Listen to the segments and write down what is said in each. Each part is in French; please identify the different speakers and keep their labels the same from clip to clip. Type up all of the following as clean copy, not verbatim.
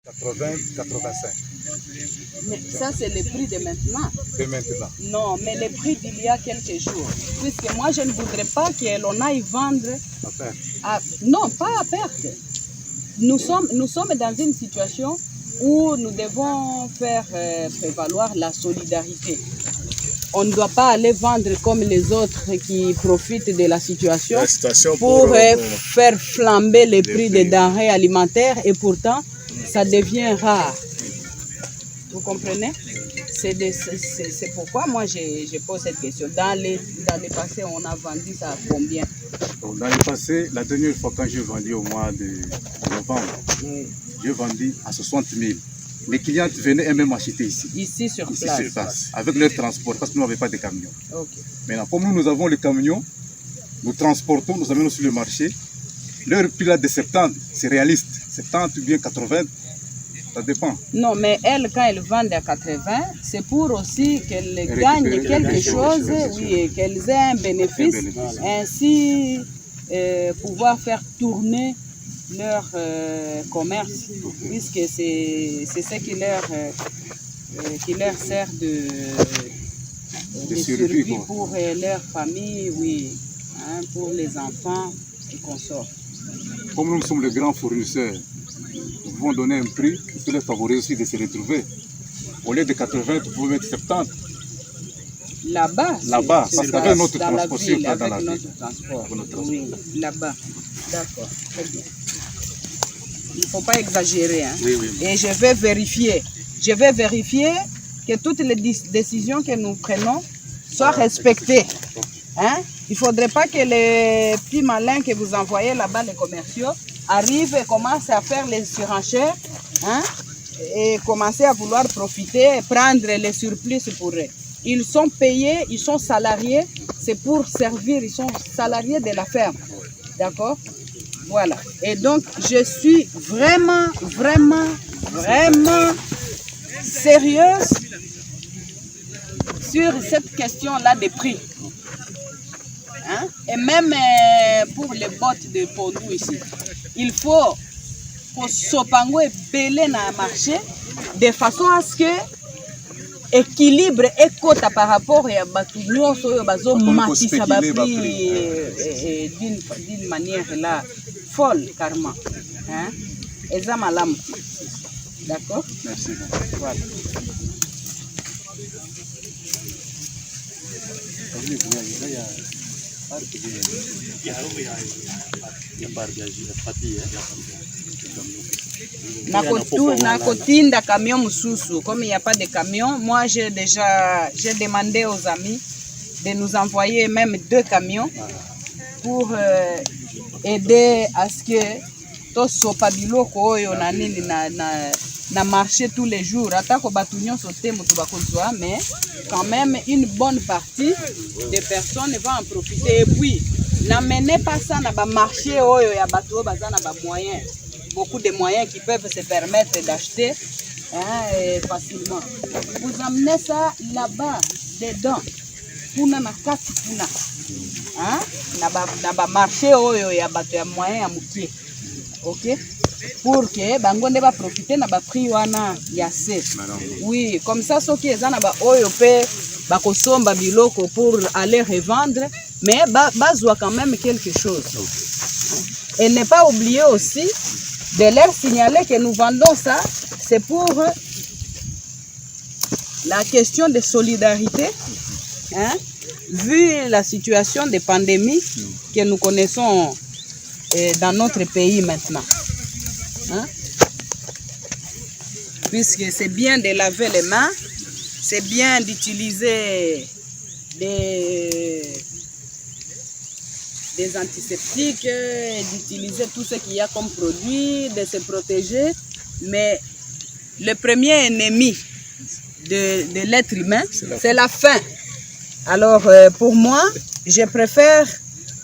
Speaker 1: 80, 85.
Speaker 2: Mais ça, c'est le prix de maintenant.
Speaker 1: De maintenant.
Speaker 2: Non, mais le prix d'il y a quelques jours. Puisque moi, je ne voudrais pas que l'on aille vendre
Speaker 1: À perte.
Speaker 2: non, pas à perte. Nous sommes dans une situation où nous devons faire prévaloir la solidarité. On ne doit pas aller vendre comme les autres qui profitent de la situation pour faire flamber les prix des denrées alimentaires et pourtant, ça devient rare. Vous comprenez? C'est pourquoi moi je pose cette question. Dans le passé, on a vendu ça à combien?
Speaker 1: Dans le passé, la dernière fois quand j'ai vendu au mois de novembre, j'ai vendu à 60 000. Les clients venaient même acheter ici.
Speaker 2: Ici sur place.
Speaker 1: Avec leur transport, parce que nous n'avons pas de camions.
Speaker 2: Okay.
Speaker 1: Maintenant, comme nous avons les camions, nous transportons, nous amenons sur le marché. Leur prix là de 70, c'est réaliste. 70 ou bien 80, ça dépend.
Speaker 2: Non, mais elles, quand elles vendent à 80, c'est pour aussi qu'elles gagnent quelque chose, oui, qu'elles aient un bénéfice, ainsi pouvoir faire tourner leur commerce, puisque c'est ce qui leur sert de survie pour leur famille, oui, hein, pour les enfants et consorts.
Speaker 1: Comme nous sommes les grands fournisseurs, nous pouvons donner un prix qui peut les favoriser aussi de se retrouver. Au lieu de 80, vous pouvez mettre 70.
Speaker 2: Là-bas,
Speaker 1: parce qu'avec notre transport,
Speaker 2: oui, là-bas. D'accord, très bien. Il ne faut pas exagérer. Hein.
Speaker 1: Oui.
Speaker 2: Et je vais vérifier que toutes les décisions que nous prenons soient respectées. Hein? Il ne faudrait pas que les petits malins que vous envoyez là-bas, les commerciaux, arrivent et commencent à faire les surenchères, hein? Et commencer à vouloir profiter et prendre les surplus pour eux. Ils sont payés, ils sont salariés, c'est pour servir, ils sont salariés de la ferme. D'accord? Voilà. Et donc, je suis vraiment sérieuse sur cette question-là des prix. Hein? Et même pour les bottes de Pondou ici, il faut que Sopango est belé dans le marché de façon à ce que équilibre et quota par rapport à Batugno, d'une manière là folle carrément. Hein? Et ça malam. D'accord?
Speaker 1: Merci.
Speaker 2: Voilà. Nakotinda camion mususu. Comme il n'y a pas de camion, moi j'ai demandé aux amis de nous envoyer même 2 camions pour aider à ce que to sopa biloko oyo na nini na marché tous les jours. Atako batunyo sote mutu bakozwa, mais quand même une bonne partie des personnes vont en profiter. Et puis n'amenez pas ça na ba marché oyo ya bato baza na ba moyens. Beaucoup de moyens qui peuvent se permettre d'acheter facilement. Vous amenez ça là-bas, dedans. Puna na kati puna. Hein? Na ba marché oyo ya bato ya moyen ya mukie. OK? Pour que bango ne ba profiter na ba prix wana ya se. Oui, comme ça ceux qui ezana ba oyo pe ba kosomba biloko pour aller revendre, mais bazwa quand même quelque chose. Et ne pas oublier aussi de leur signaler que nous vendons ça, c'est pour la question de solidarité, hein, vu la situation de pandémie que nous connaissons dans notre pays maintenant. Hein? Puisque c'est bien de laver les mains, c'est bien d'utiliser des antiseptiques, d'utiliser tout ce qu'il y a comme produit, de se protéger. Mais le premier ennemi de l'être humain, c'est la faim. Alors pour moi, je préfère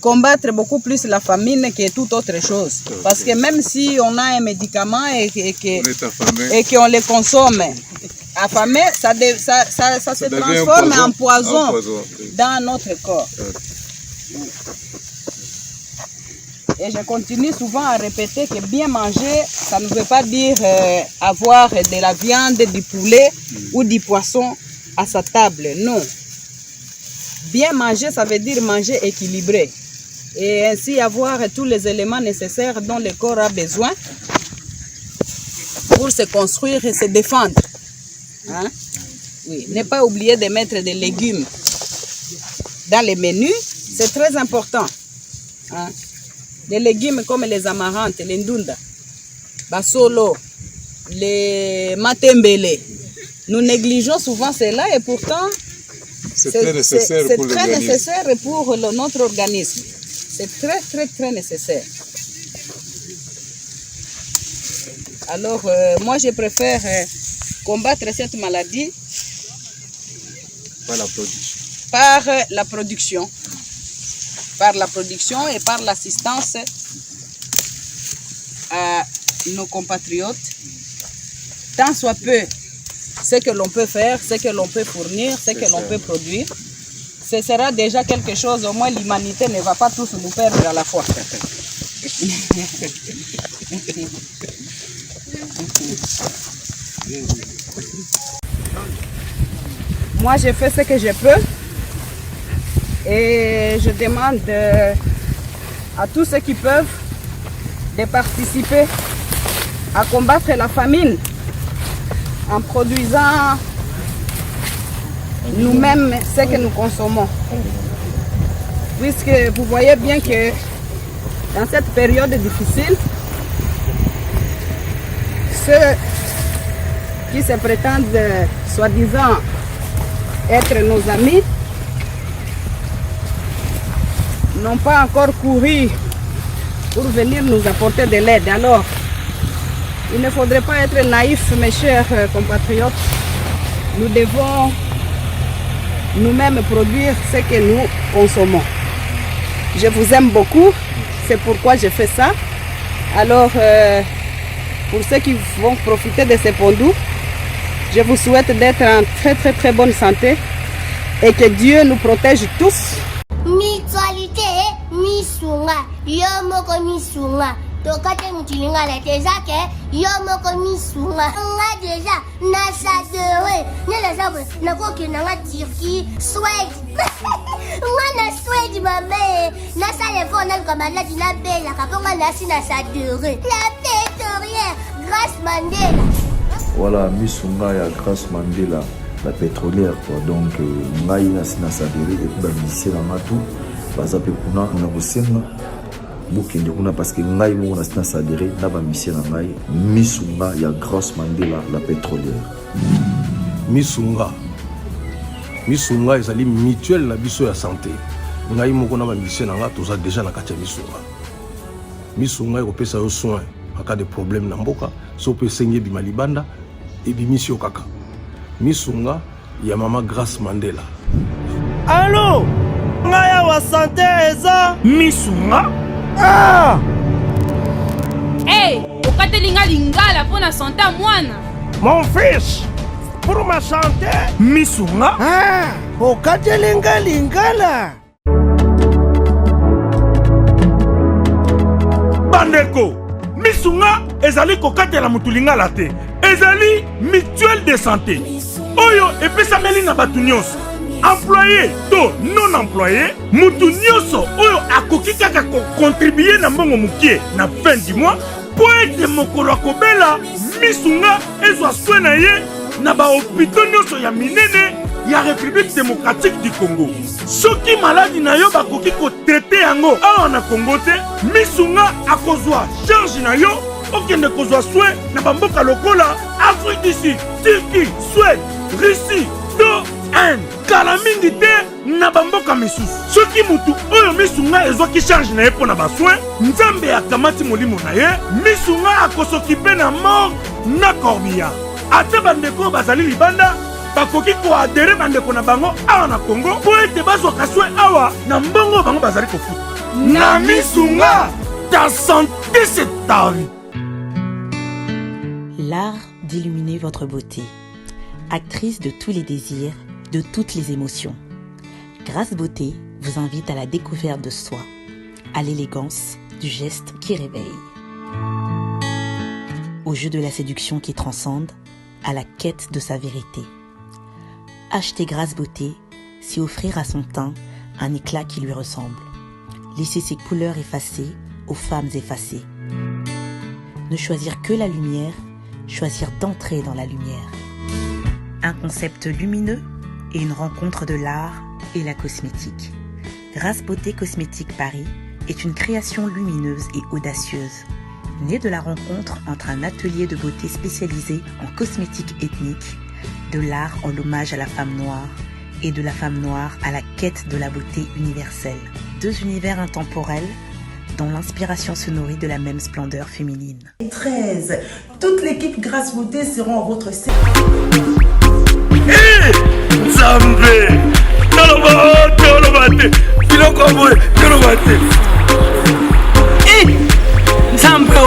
Speaker 2: combattre beaucoup plus la famine que toute autre chose. Parce que même si on a un médicament et qu'on le consomme, affamé, ça se transforme en poison dans notre corps. Et je continue souvent à répéter que bien manger, ça ne veut pas dire avoir de la viande, du poulet ou du poisson à sa table. Non. Bien manger, ça veut dire manger équilibré. Et ainsi avoir tous les éléments nécessaires dont le corps a besoin pour se construire et se défendre. Hein? Oui. Ne pas oublier de mettre des légumes dans les menus, c'est très important. Hein? Les légumes comme les amarantes, les ndunda, basolo, les matembele. Nous négligeons souvent cela et pourtant
Speaker 1: c'est très nécessaire pour
Speaker 2: très
Speaker 1: l'organisme.
Speaker 2: nécessaire pour notre organisme. C'est très nécessaire. Alors moi je préfère combattre cette maladie
Speaker 1: Par la production.
Speaker 2: par la production. Par la production et par l'assistance à nos compatriotes. Tant soit peu ce que l'on peut faire, ce que l'on peut fournir, ce que l'on peut produire, ce sera déjà quelque chose. Au moins l'humanité ne va pas tous nous perdre à la fois. Moi je fais ce que je peux. Et je demande à tous ceux qui peuvent de participer à combattre la famine en produisant nous-mêmes ce que nous consommons. Puisque vous voyez bien que dans cette période difficile, ceux qui se prétendent soi-disant être nos amis n'ont pas encore couru pour venir nous apporter de l'aide. Alors, il ne faudrait pas être naïfs, mes chers compatriotes. Nous devons nous-mêmes produire ce que nous consommons. Je vous aime beaucoup, c'est pourquoi je fais ça. Alors, pour ceux qui vont profiter de ces pondous, je vous souhaite d'être en très bonne santé et que Dieu nous protège tous.
Speaker 3: Mutualité, misunga, yomoko misunga. Tokate mutilinga la tezake, yomoko misunga. Nga déjà, nasadere. Nela sabre, nakoki nanga Turquie, Suède. Nga na Suède mame. Nasa lefo na kamala dina bella, kaponga nasi nasadere. La pétrolière, grâce Mandela.
Speaker 4: Voilà, misunga ya grâce Mandela. La pétrolière quoi. Donc ngai na sadere et puis bamisé na matu baza pe kuna na kosenga bokende kuna parce que ngai mo na sadere na bamisé na ngai misunga ya grâce Mandela la pétrolière.
Speaker 5: Misunga ezali mutuelle la biso ya santé. Ngai moko na bamisé na nga toza déjà na kati ya misunga ekopesa yo soin en cas de problème na mboka so pe sengi bima libanda et bimisio kaka. Misunga ya mama Grace Mandela.
Speaker 6: Allô? Ngaya wa santé eza misunga? Ah!
Speaker 7: Hey, okatelinga lingala pour la santé à mwana.
Speaker 6: Mon fils, pour ma santé, misunga? Ah! Okatelinga lingala. Bandeko, misunga ezali kokatela mutu lingala te. Ezali mutuelle de santé. Oyo epesameli na batu nyonso. Employé to non employé, mutu nyonso oyo akoki kaka contribuer na mbongo mukie na fin du mois po ete mokolo akobela misunga ezwa soin na ye na ba hôpitaux nyonso ya minene ya République démocratique du Congo. Soki maladi na yo bakoki ko traiter yango awa na Congo te, misunga akozwa charge na yo okende kozwa soin na bamboka lokola Afrique du Sud, Turquie, Suède, Russie, to Inde. Kala mingi te na bamboka misusu. Soki mutu oyo misunga ezwaki charge na ye pona basoin, nzambe akamati molimo na ye, misunga akosokipe na mort na corbillard. Ate bandeko bazali libanda, bakoki koadere bandeko na bango awa na Congo po ete bazwaka soin awa na mbongo bango bazali kofuta. Na misunga, ta santé c'est ta vie.
Speaker 8: L'art d'illuminer votre beauté. Actrice de tous les désirs, de toutes les émotions. Grace Beauté vous invite à la découverte de soi, à l'élégance du geste qui réveille. Au jeu de la séduction qui transcende, à la quête de sa vérité. Acheter Grasse Beauté, c'est offrir à son teint un éclat qui lui ressemble. Laisser ses couleurs effacées aux femmes effacées. Ne choisir que la lumière, choisir d'entrer dans la lumière. Un concept lumineux et une rencontre de l'art et la cosmétique. Grasse Beauté Cosmétique Paris est une création lumineuse et audacieuse, née de la rencontre entre un atelier de beauté spécialisé en cosmétique ethnique, de l'art en hommage à la femme noire et de la femme noire à la quête de la beauté universelle. Deux univers intemporels dont l'inspiration se nourrit de la même splendeur féminine.
Speaker 9: 13. Toute l'équipe Grasse Beauté seront en votre service.
Speaker 6: Hé Zambé Tolobate Filokoboe Tolobate Hé Zambé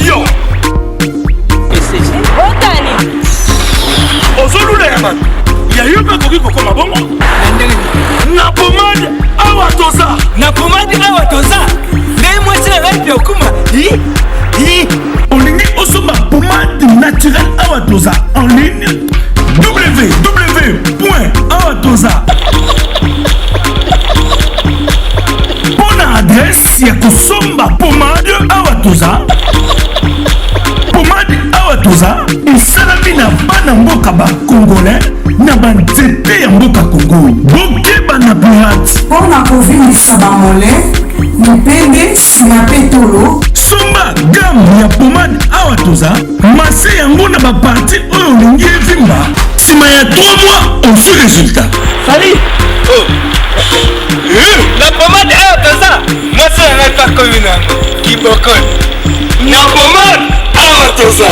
Speaker 6: Yo
Speaker 7: Otani
Speaker 6: Ozolula ya bato ya yo mpe koki kokoma bongo na pomade awa toza nde mwasi na ngai okuma olingi osomba pomade naturelle awa toza en ligne www.awatoza mpona adresse ya kosomba pomade awatoza. Pomade awatoza esalami na bana mboka bakongolais na banzete ya mboka Congo. Bokeba na pirate
Speaker 9: mpona kovingisa bamole mipende nsima mpe tolo.
Speaker 6: somba gamme ya pomade awatoza mase yango na baparti oyo olingi evimba nsima ya 3 mois osu résultat.
Speaker 10: Sali la pomade awatoza mwasi na ngai pa komi nango kibokoni na pomade awatoza